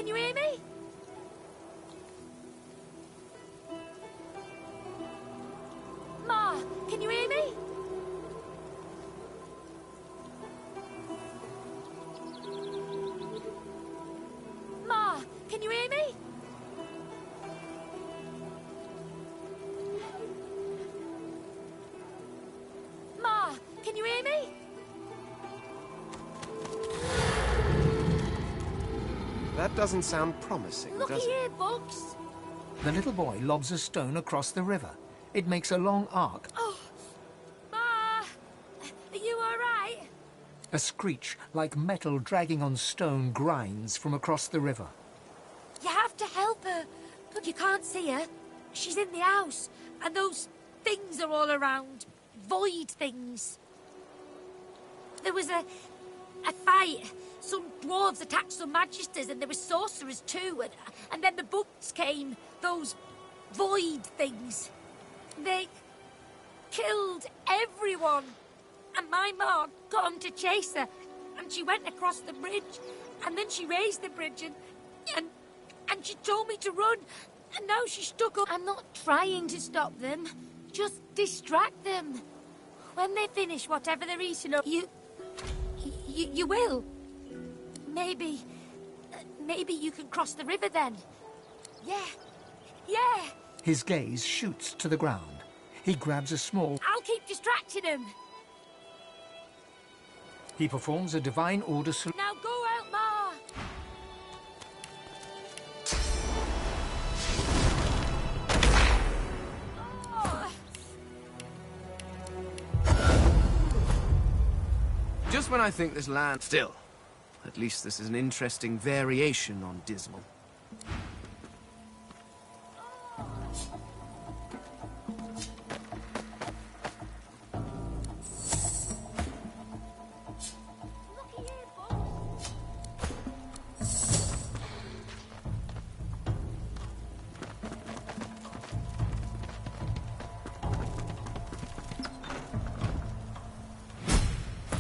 can you hear me? Ma, can you hear me? Ma, can you hear me? Ma, can you hear me? That doesn't sound promising, Looky does it? here, Bugs. The little boy lobs a stone across the river. It makes a long arc. Oh, Ma, are you all right? A screech, like metal dragging on stone, grinds from across the river. You have to help her. Look, you can't see her. She's in the house, and those things are all around. Void things. There was a fight. Some dwarves attacked some magisters, and there were sorcerers too. And then the bugs came. Those void things. They killed everyone. And my ma got 'em to chase her, and she went across the bridge, and then she raised the bridge, and she told me to run, and now she's stuck up. I'm not trying to stop them, just distract them. When they finish whatever they're eating up, you will. Maybe you can cross the river then. Yeah. His gaze shoots to the ground. He grabs a small... I'll keep distracting him. He performs a divine order salute. Now go out, Ma. Oh. Just when I think this land... Still, at least this is an interesting variation on dismal. Looky here, Bugs.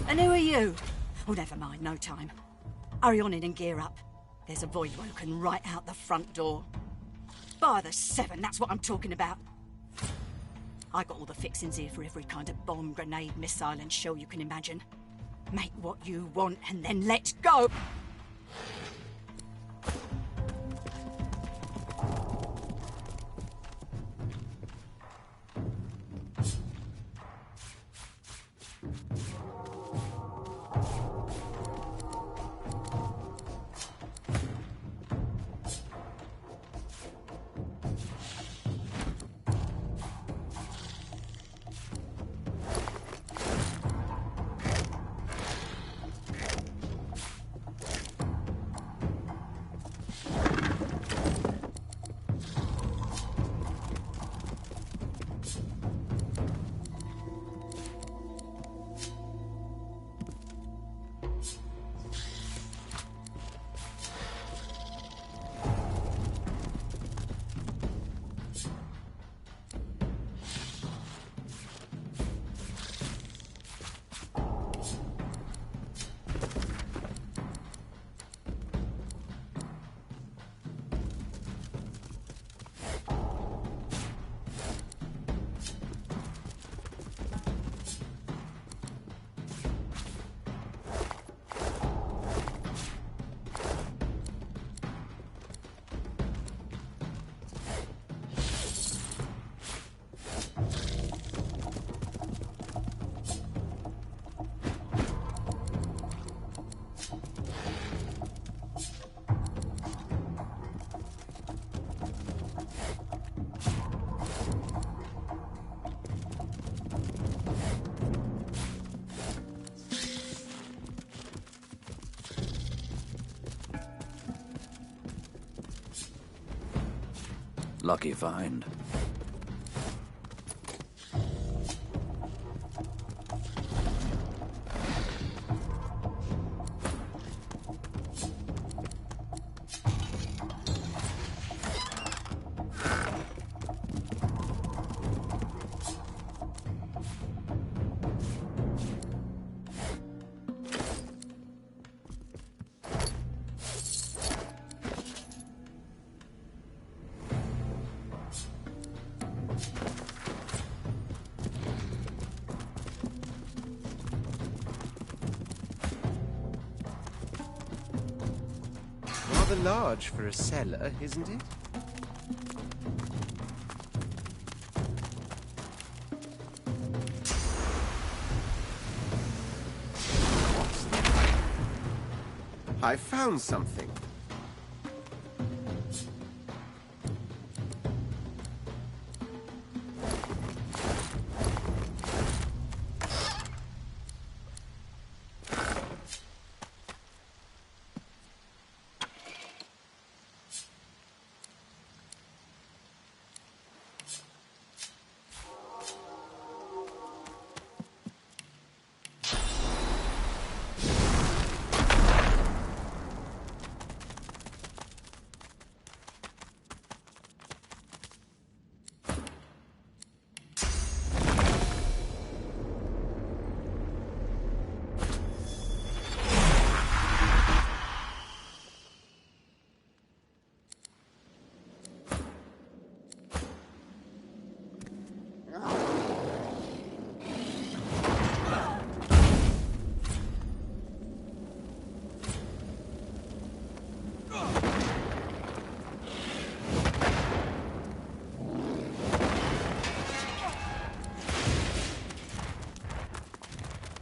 And who are you? Oh, never mind, no time. Hurry on in and gear up. There's a void woken right out the front door. By the 7, that's what I'm talking about. I got all the fixings here for every kind of bomb, grenade, missile and shell you can imagine. Make what you want and then let's go! Lucky find. Rather large for a cellar, isn't it? I found something.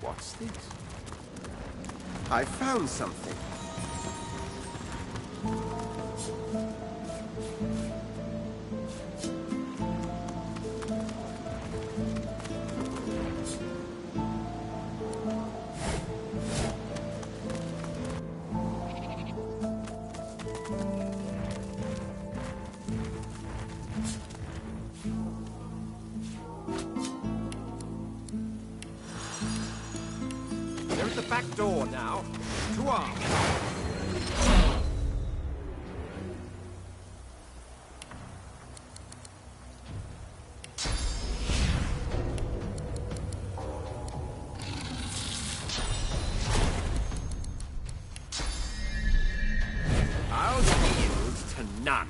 What's this? I found something. There's the back door now. To arms. I'll yield to none.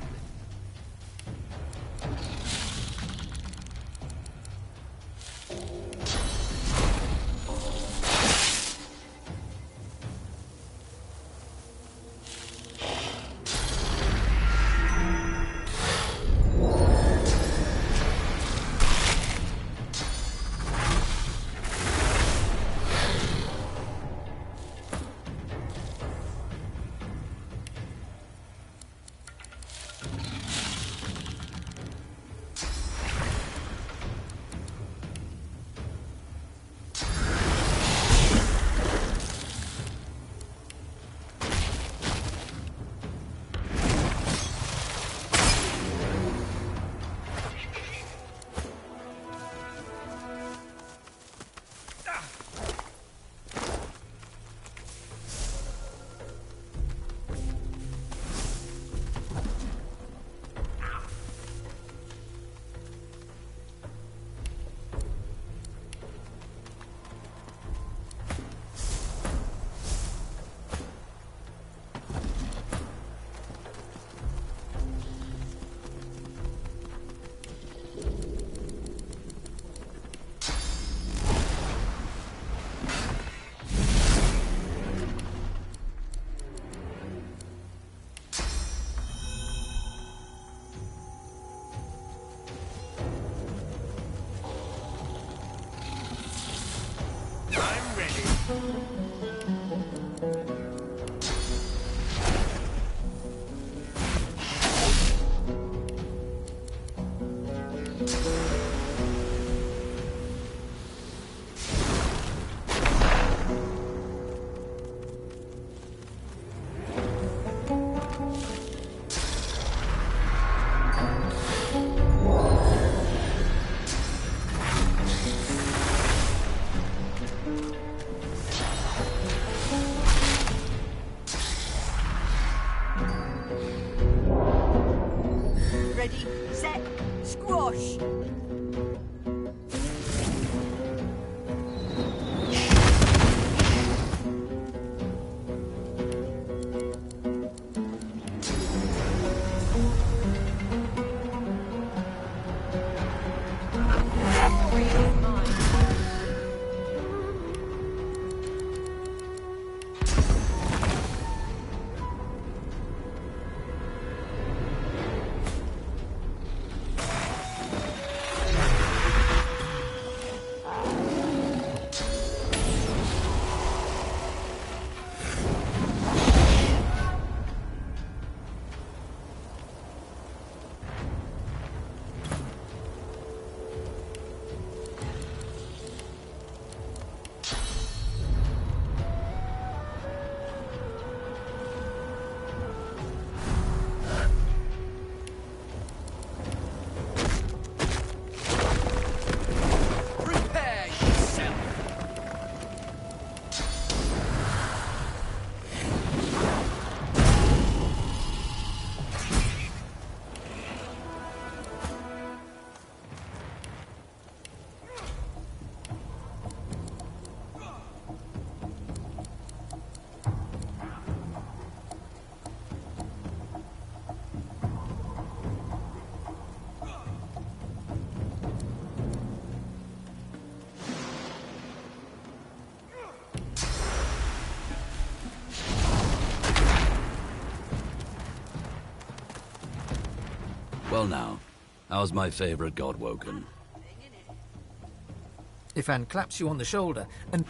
Well now, how's my favorite god woken? Ifan claps you on the shoulder and...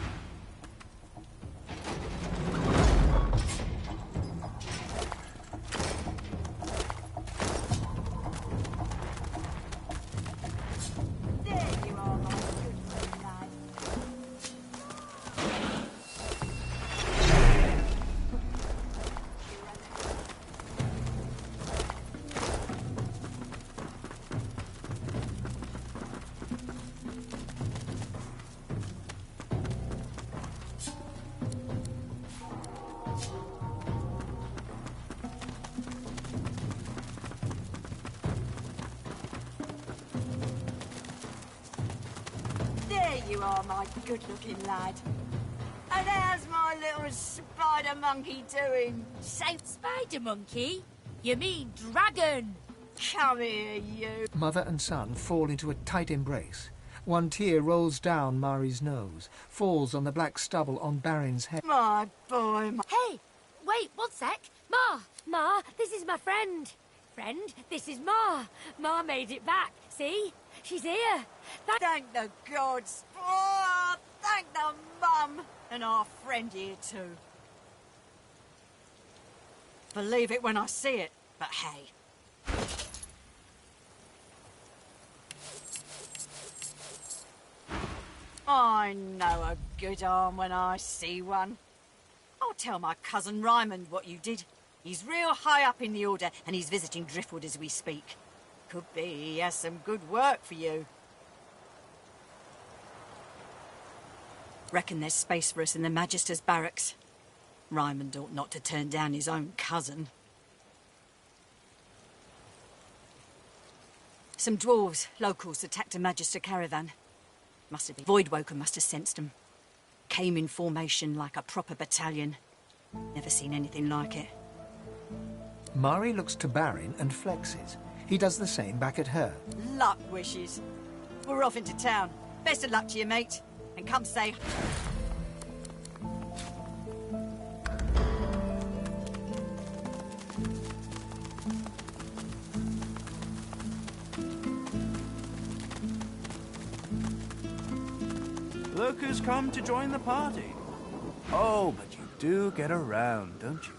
You are my good-looking lad. And how's my little spider monkey doing? Say spider monkey? You mean dragon? Come here, you. Mother and son fall into a tight embrace. One tear rolls down Mari's nose, falls on the black stubble on Barin's head. My boy. Hey, wait, one sec. Ma, this is my friend. Friend, this is Ma. Ma made it back, see? She's here. Thank the gods. Oh, thank the mum. And our friend here too. Believe it when I see it, but hey. I know a good arm when I see one. I'll tell my cousin Ryman what you did. He's real high up in the order, and he's visiting Driftwood as we speak. Could be he has some good work for you. Reckon there's space for us in the Magister's barracks. Ryman ought not to turn down his own cousin. Some dwarves, locals, attacked a Magister caravan. Must have been. Voidwoken must have sensed them. Came in formation like a proper battalion. Never seen anything like it. Mari looks to Barin and flexes. He does the same back at her. Luck wishes. We're off into town. Best of luck to you, mate. And come say... Look who's come to join the party. Oh, but you do get around, don't you?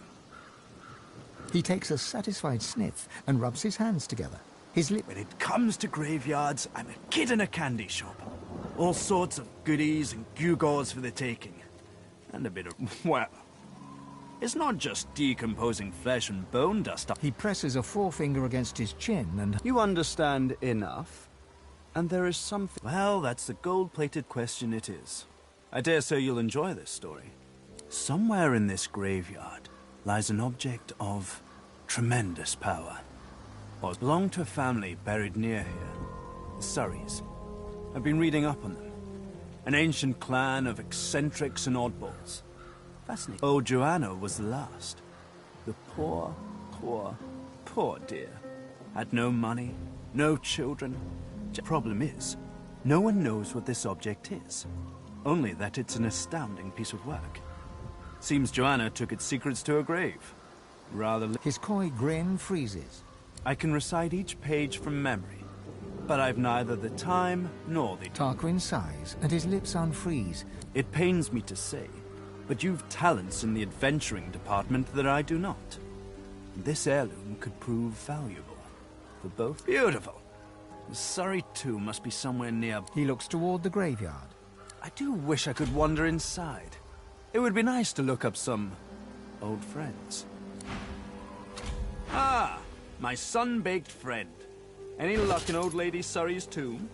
He takes a satisfied sniff and rubs his hands together. His lip... When it comes to graveyards, I'm a kid in a candy shop. All sorts of goodies and gewgaws for the taking. And a bit of... well... It's not just decomposing flesh and bone dust. He presses a forefinger against his chin and... You understand enough? And there is something... Well, that's the gold-plated question it is. I dare say you'll enjoy this story. Somewhere in this graveyard lies an object of tremendous power. Or belonged to a family buried near here. The Surreys. I've been reading up on them. An ancient clan of eccentrics and oddballs. Fascinating. Oh, Joanna was the last. The poor dear. Had no money, no children. The problem is, no one knows what this object is. Only that it's an astounding piece of work. Seems Joanna took its secrets to her grave. Rather... His coy grin freezes. I can recite each page from memory, but I've neither the time nor the... Tarquin sighs, and his lips unfreeze. It pains me to say, but you've talents in the adventuring department that I do not. This heirloom could prove valuable. For both... Beautiful! The Surrey too must be somewhere near... He looks toward the graveyard. I do wish I could wander inside. It would be nice to look up some... old friends. Ah! My sun-baked friend. Any luck in old lady Surrey's tomb?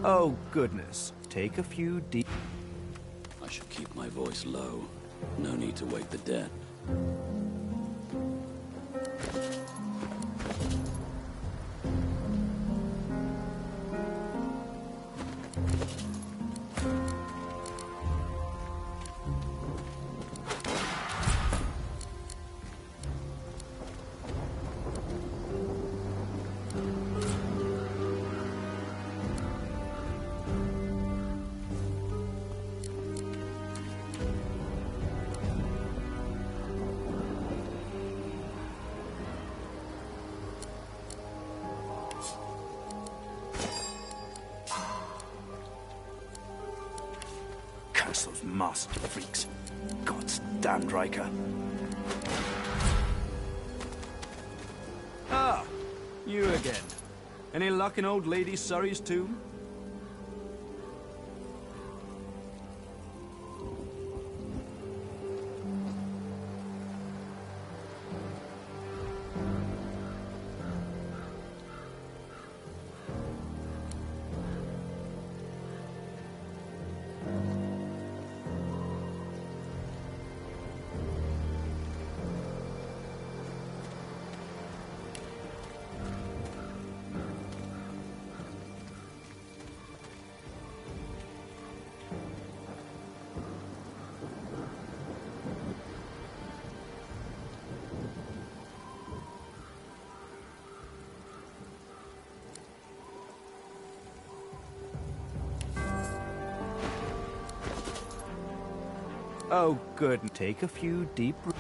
Oh, goodness. Take a few deep... I should keep my voice low. No need to wake the dead. Curse those master freaks. God's damned Riker. Ah, you again. Any luck in old lady Surrey's tomb? Oh, good. Take a few deep breaths.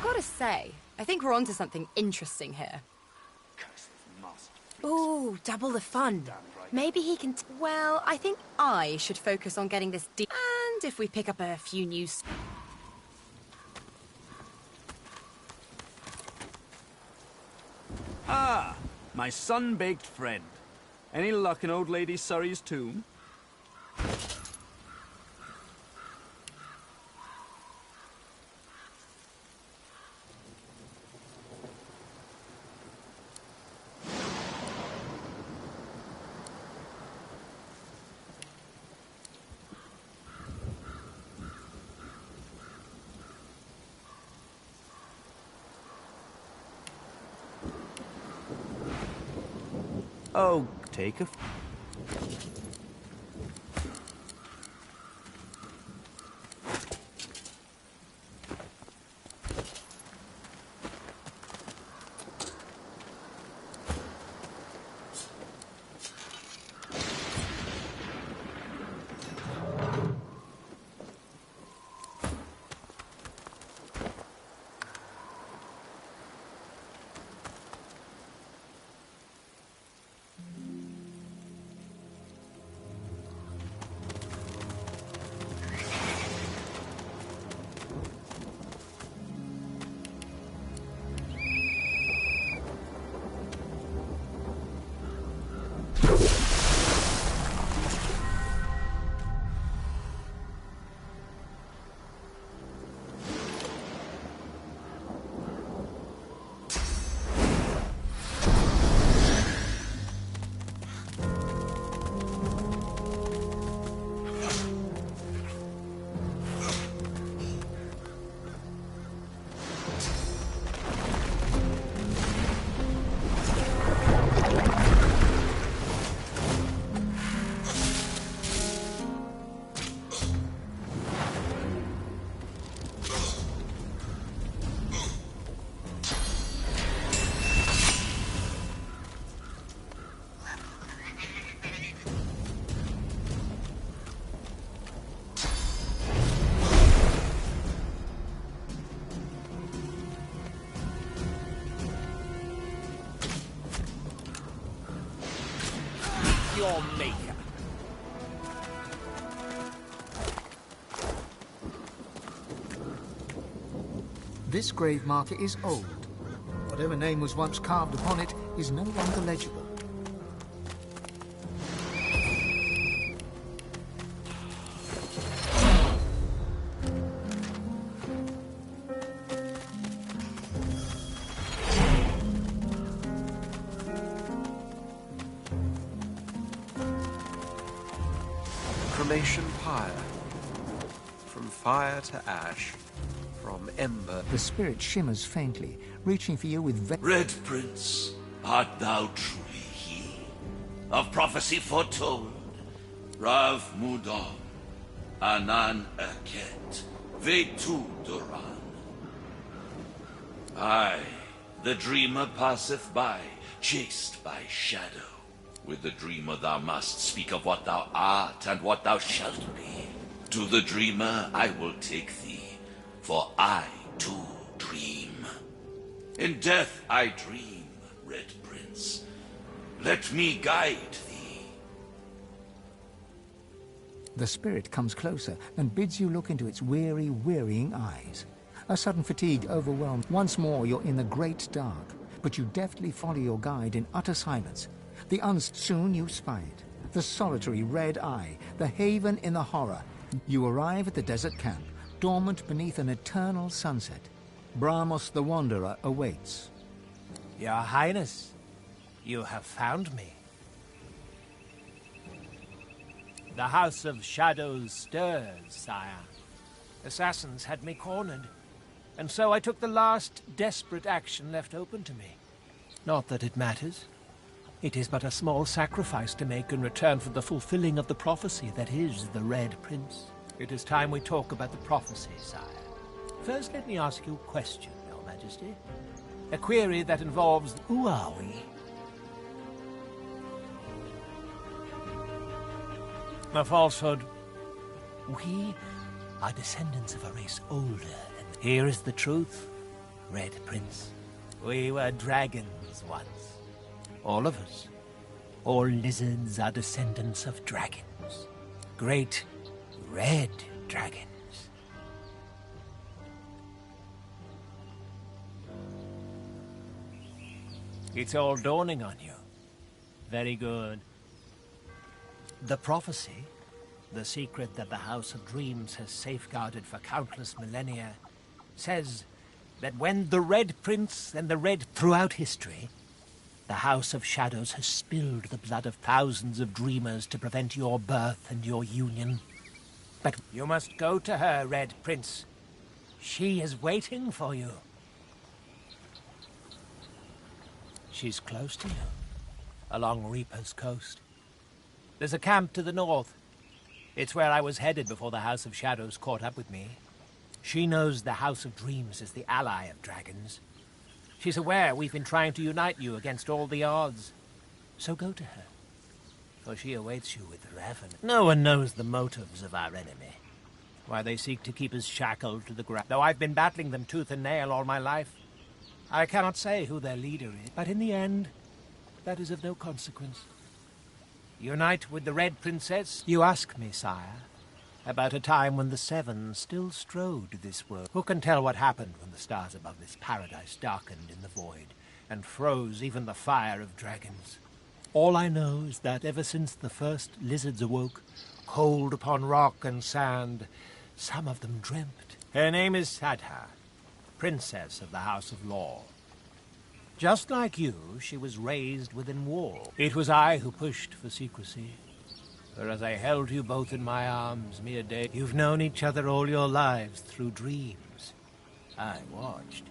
Gotta say, I think we're onto something interesting here. Ooh, double the fun. Maybe he can... well, I think I should focus on getting this deep... and if we pick up a few new... Ah, my sun-baked friend. Any luck in old lady Surrey's tomb? Oh, take a... your maker. This grave marker is old. Whatever name was once carved upon it is no longer legible. Cremation pyre. From fire to ash. From ember. The spirit shimmers faintly, reaching for you with Red Prince, art thou truly he? Of prophecy foretold, Rav Mudon, Anan Eket, Vetu Duran. Aye, the dreamer passeth by, chased by shadow. With the dreamer thou must speak of what thou art and what thou shalt be. To the dreamer I will take thee, for I too dream. In death I dream, Red Prince. Let me guide thee. The spirit comes closer and bids you look into its weary, wearying eyes. A sudden fatigue overwhelmed. Once more you're in the great dark, but you deftly follow your guide in utter silence. Soon you spy it. The solitary red eye, the haven in the horror. You arrive at the desert camp, dormant beneath an eternal sunset. Brahmos the Wanderer awaits. Your Highness, you have found me. The House of Shadows stirs, sire. Assassins had me cornered, and so I took the last desperate action left open to me. Not that it matters. It is but a small sacrifice to make in return for the fulfilling of the prophecy that is the Red Prince. It is time we talk about the prophecy, sire. First, let me ask you a question, Your Majesty. A query that involves who are we? A falsehood. We are descendants of a race older than... Here is the truth, Red Prince. We were dragons once. All of us. All lizards are descendants of dragons. Great red dragons. It's all dawning on you. Very good. The prophecy, the secret that the House of Dreams has safeguarded for countless millennia, says that when the Red Prince and the Red... Throughout history, the House of Shadows has spilled the blood of thousands of dreamers to prevent your birth and your union. But you must go to her, Red Prince. She is waiting for you. She's close to you, along Reaper's Coast. There's a camp to the north. It's where I was headed before the House of Shadows caught up with me. She knows the House of Dreams is the ally of dragons. She's aware we've been trying to unite you against all the odds. So go to her, for she awaits you with raven. No one knows the motives of our enemy, why they seek to keep us shackled to the ground. Though I've been battling them tooth and nail all my life, I cannot say who their leader is. But in the end, that is of no consequence. Unite with the Red Princess? You ask me, sire, about a time when the Seven still strode this world. Who can tell what happened when the stars above this paradise darkened in the void and froze even the fire of dragons? All I know is that ever since the first lizards awoke, cold upon rock and sand, some of them dreamt. Her name is Sadha, Princess of the House of Law. Just like you, she was raised within wall. It was I who pushed for secrecy. For as I held you both in my arms mere day, you've known each other all your lives through dreams. I watched.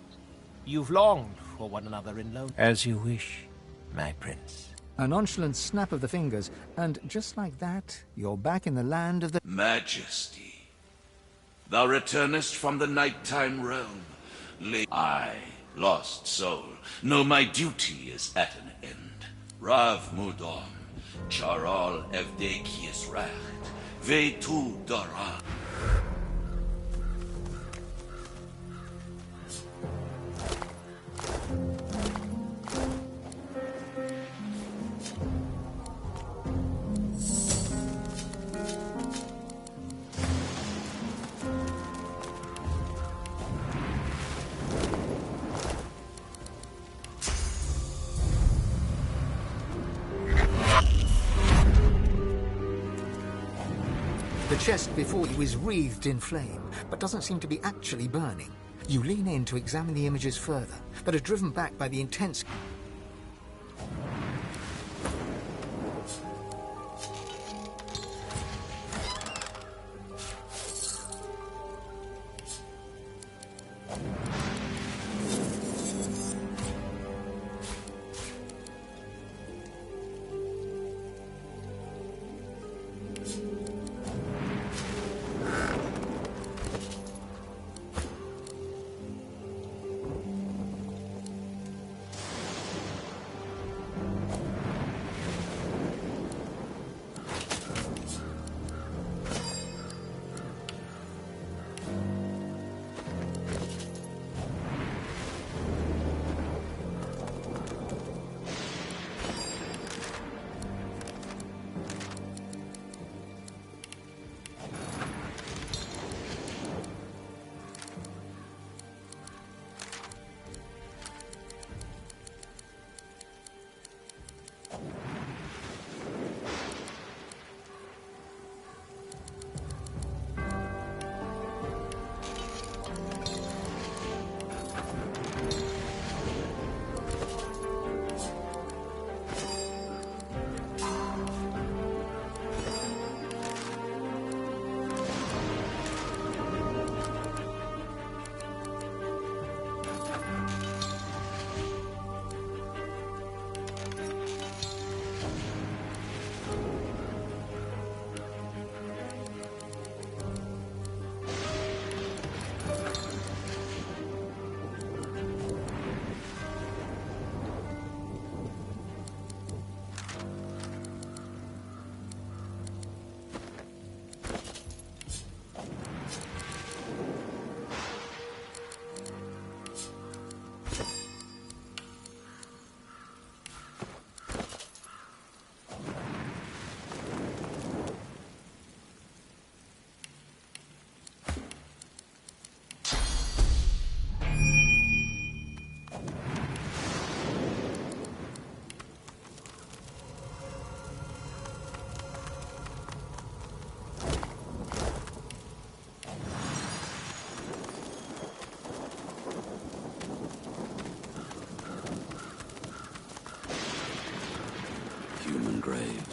You've longed for one another in lone. As you wish, my prince. A nonchalant snap of the fingers, and just like that, you're back in the land of the... Majesty, thou returnest from the nighttime realm. I, lost soul, know my duty is at an end. Rav Mudon, Charal Evdekius Racht, Vetu Daran. chest before you is wreathed in flame, but doesn't seem to be actually burning. You lean in to examine the images further, but are driven back by the intense...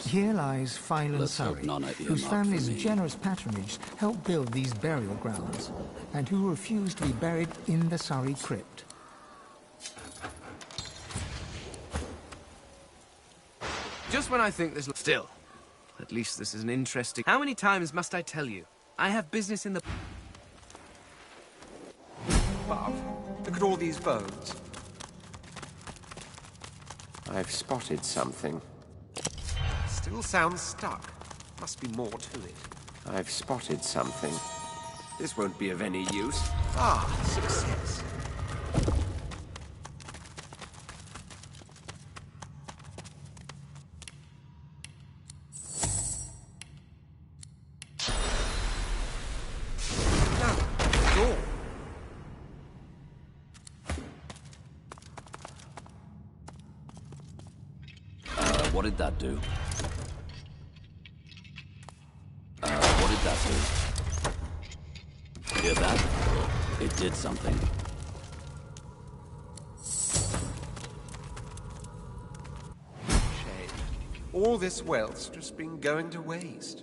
Here lies Phylan Surrey, whose family's generous patronage helped build these burial grounds, and who refused to be buried in the Surrey crypt. Just when I think there's... Still, at least this is an interesting... How many times must I tell you? I have business in the... Bob, look at all these bones. I've spotted something. Still sounds stuck. Must be more to it. I've spotted something. This won't be of any use. Ah, success. What did that do? What did that do? Hear that? It did something. Shame. All this wealth's just been going to waste.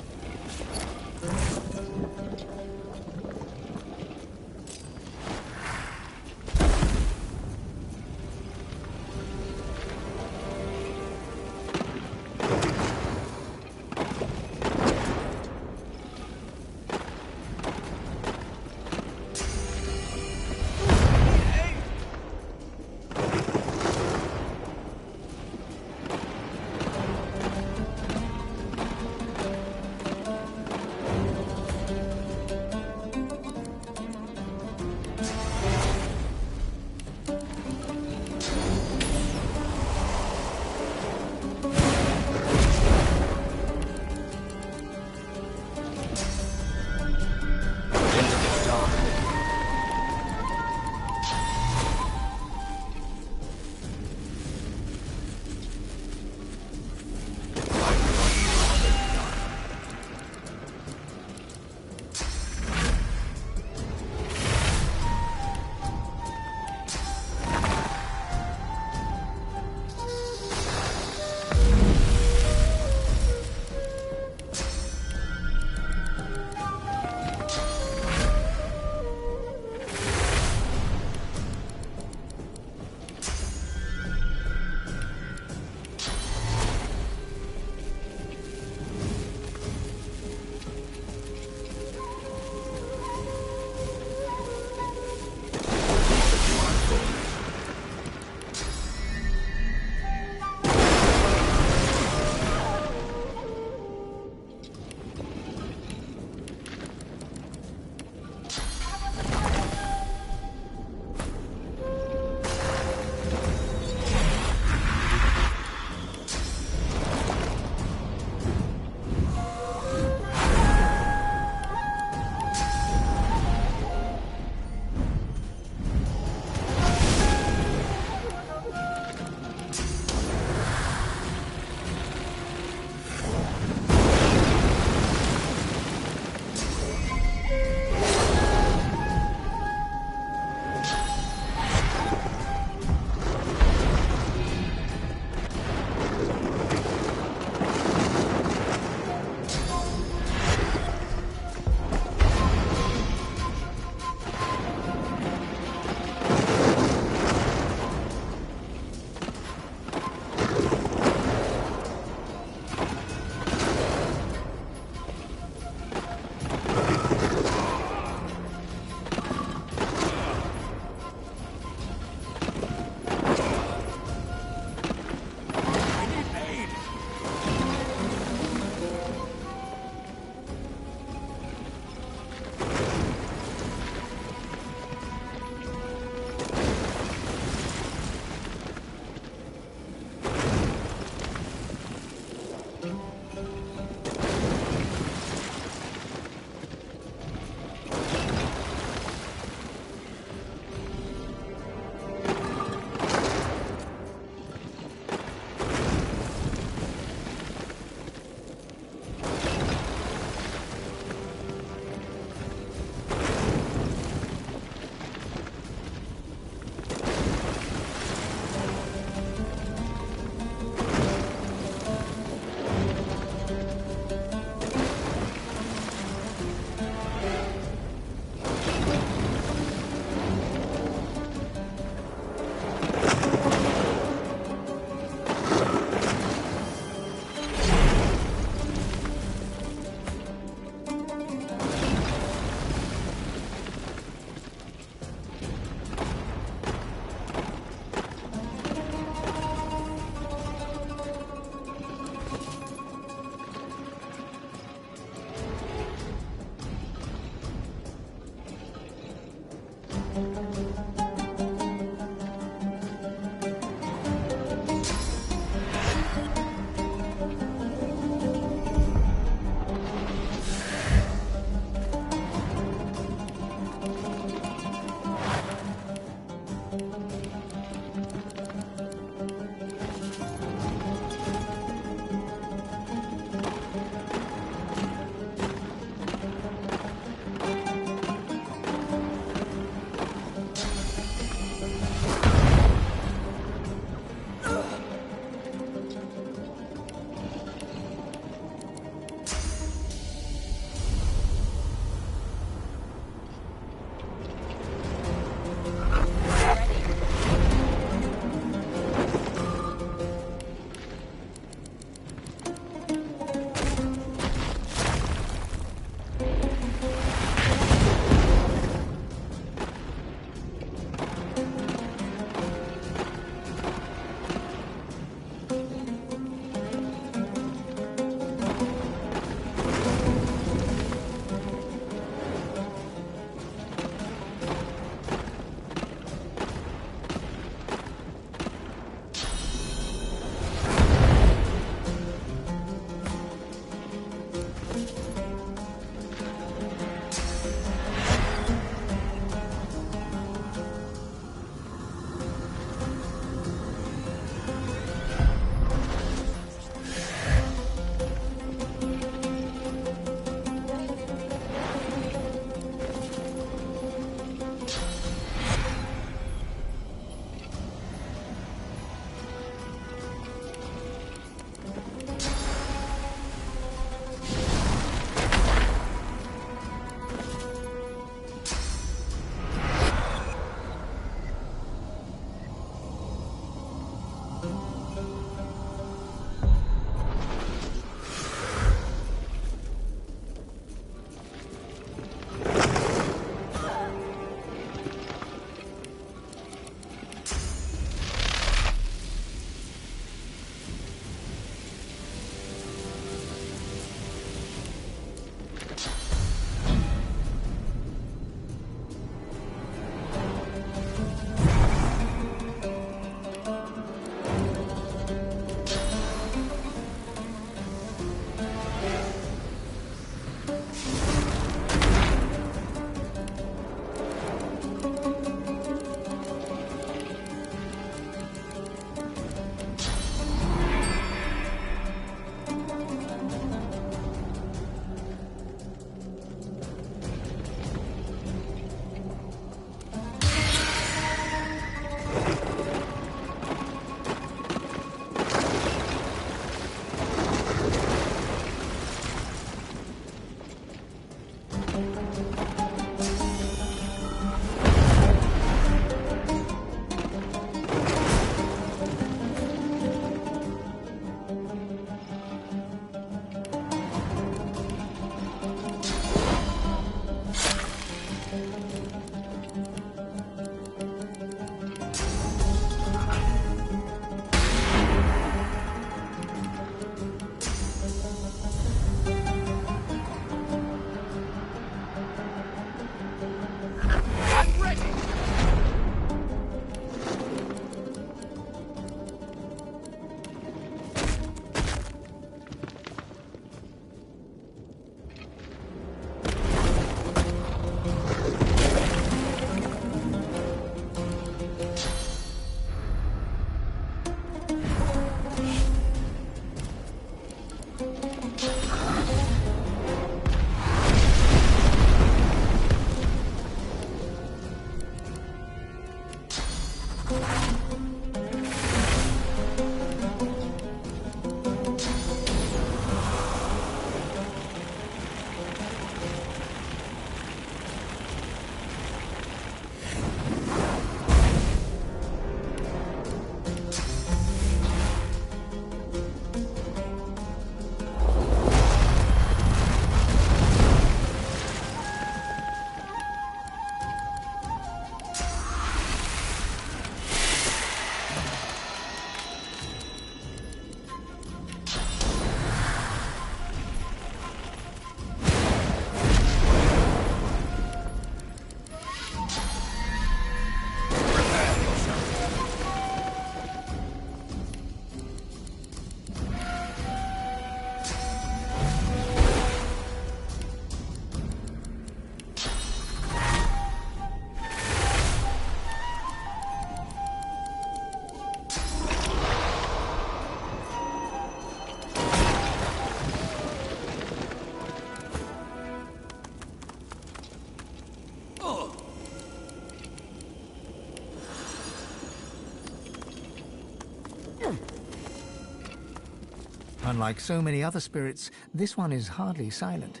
Unlike so many other spirits, this one is hardly silent.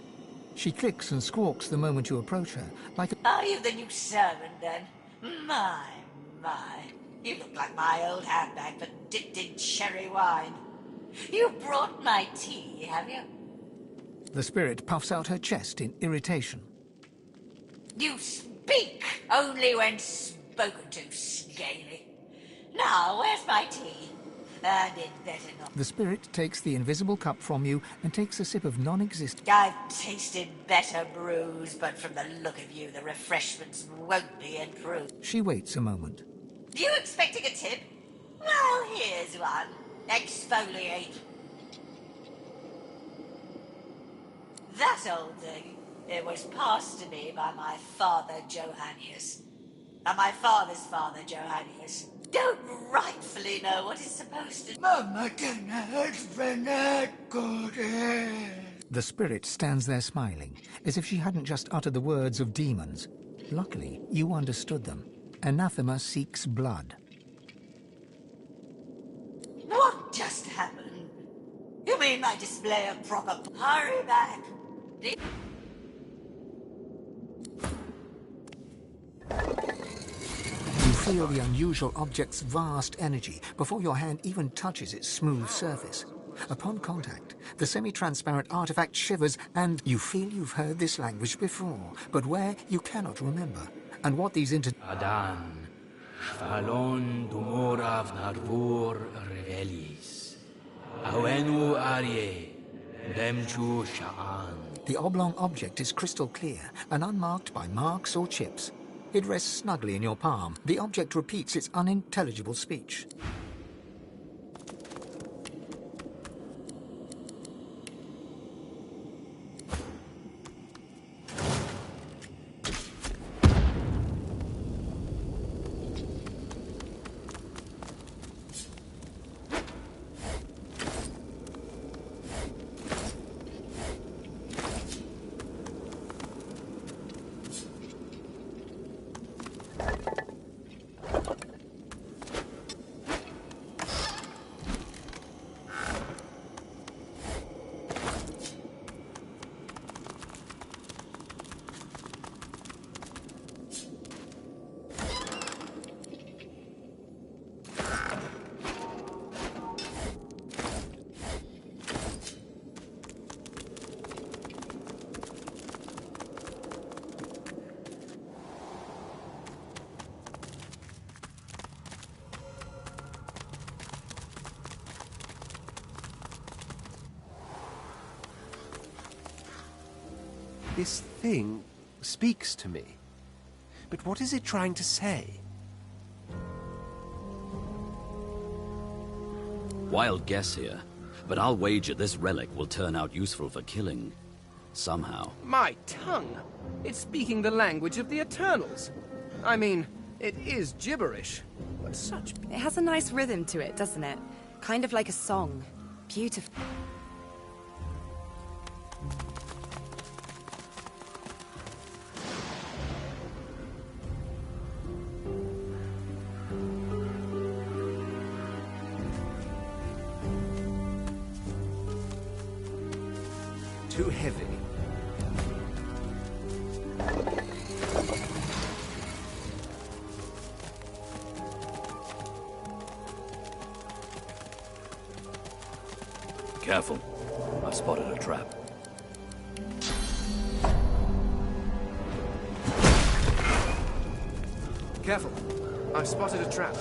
She clicks and squawks the moment you approach her, like a... Are you the new servant, then? My. You look like my old handbag, but dipped in cherry wine. You brought my tea, have you? The spirit puffs out her chest in irritation. You speak only when spoken to, scaly. Now, where's my tea? And it better not. The spirit takes the invisible cup from you and takes a sip of non-existent... I've tasted better brews, but from the look of you, the refreshments won't be improved. She waits a moment. You expecting a tip? Well, here's one. Exfoliate. That old thing, it was passed to me by my father, Johannius. And my father's father, Johannius. Don't rightfully know what it's supposed to... The spirit stands there smiling, as if she hadn't just uttered the words of demons. Luckily, you understood them. Anathema seeks blood. What just happened? You mean my display of proper... Hurry back. You feel the unusual object's vast energy before your hand even touches its smooth surface. Upon contact, the semi-transparent artifact shivers and you feel you've heard this language before, but where you cannot remember. And what these Adan, Falon Dumorav Narvur Revelis, Awenu Arye, Demchu Sha'an. The oblong object is crystal clear and unmarked by marks or chips. It rests snugly in your palm. The object repeats its unintelligible speech. This thing speaks to me. But what is it trying to say? Wild guess here, but I'll wager this relic will turn out useful for killing. Somehow. My tongue! It's speaking the language of the Eternals. I mean, it is gibberish, but such... It has a nice rhythm to it, doesn't it? Kind of like a song. Beautiful. Too heavy. Careful. I've spotted a trap. Careful. I've spotted a trap.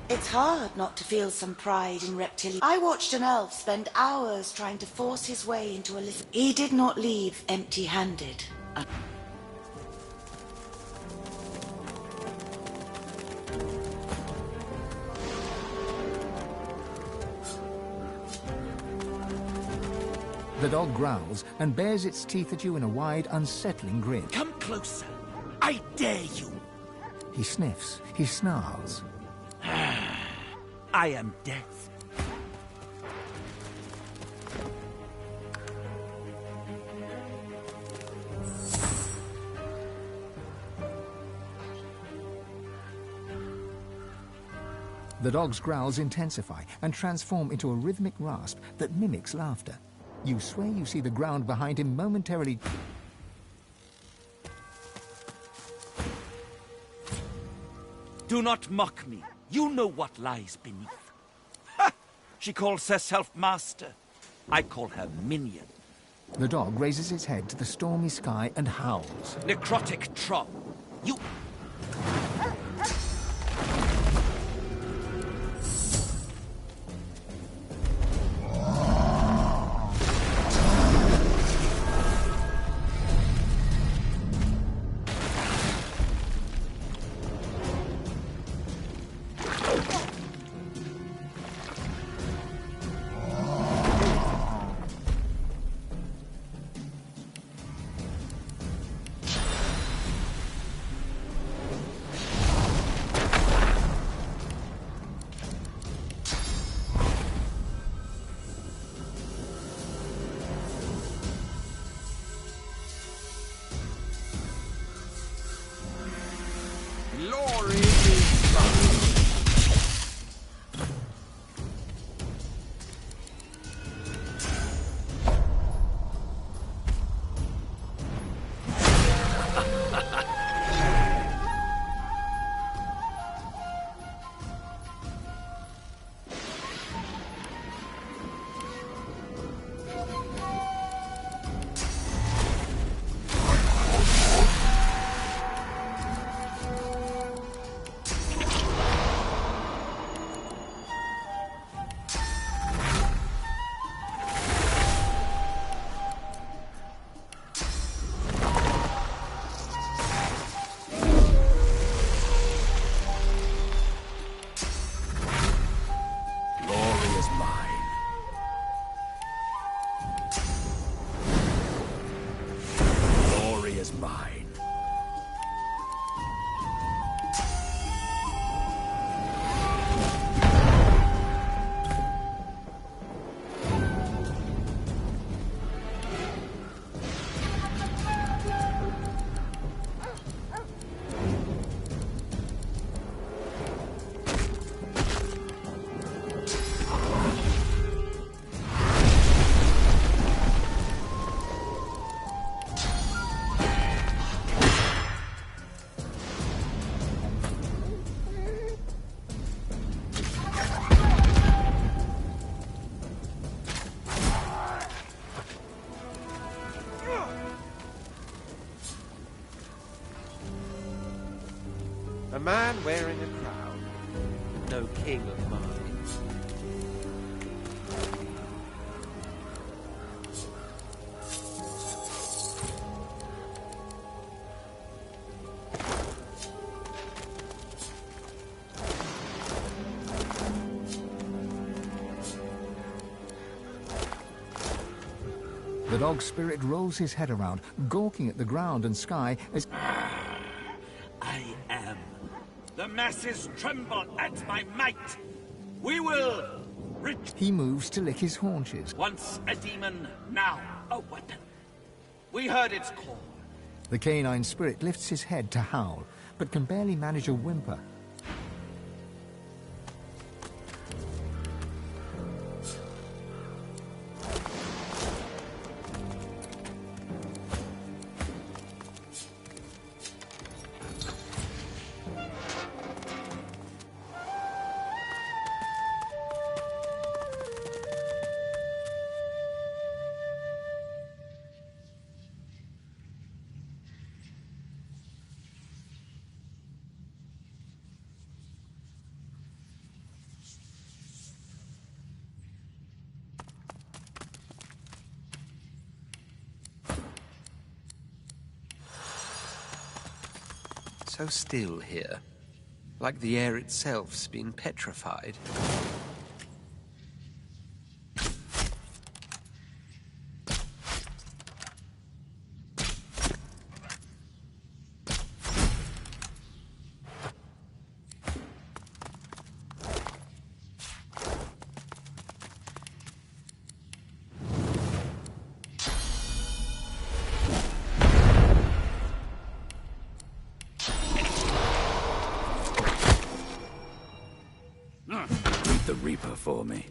It's hard not to feel some pride in reptilian. I watched an elf spend hours trying to force his way into a little... He did not leave empty-handed. The dog growls and bares its teeth at you in a wide, unsettling grin. Come closer. I dare you. He sniffs. He snarls. I am death. The dog's growls intensify and transform into a rhythmic rasp that mimics laughter. You swear you see the ground behind him momentarily... Do not mock me. You know what lies beneath. Ha! She calls herself master. I call her minion. The dog raises its head to the stormy sky and howls. Necrotic troll. You... Glory is mine. A man wearing a crown. No king of mine. The dog's spirit rolls his head around, gawking at the ground and sky as... I am. The masses tremble at my might. We will... He moves to lick his haunches. Once a demon, now a weapon. We heard its call. The canine spirit lifts his head to howl, but can barely manage a whimper. So still here, like the air itself's been petrified. Reaper for me.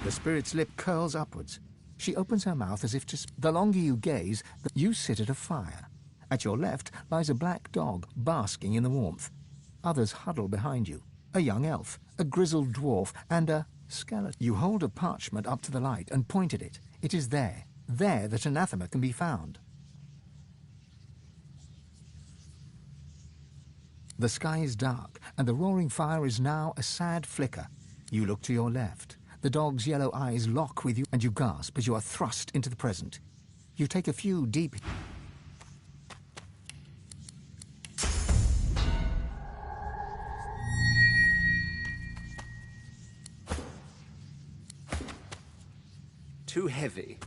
The spirit's lip curls upwards. She opens her mouth as if to... The longer you gaze, you sit at a fire. At your left lies a black dog, basking in the warmth. Others huddle behind you. A young elf, a grizzled dwarf, and a skeleton. You hold a parchment up to the light and point at it. It is there that anathema can be found. The sky is dark, and the roaring fire is now a sad flicker. You look to your left. The dog's yellow eyes lock with you, and you gasp as you are thrust into the present. You take a few deep... Too heavy.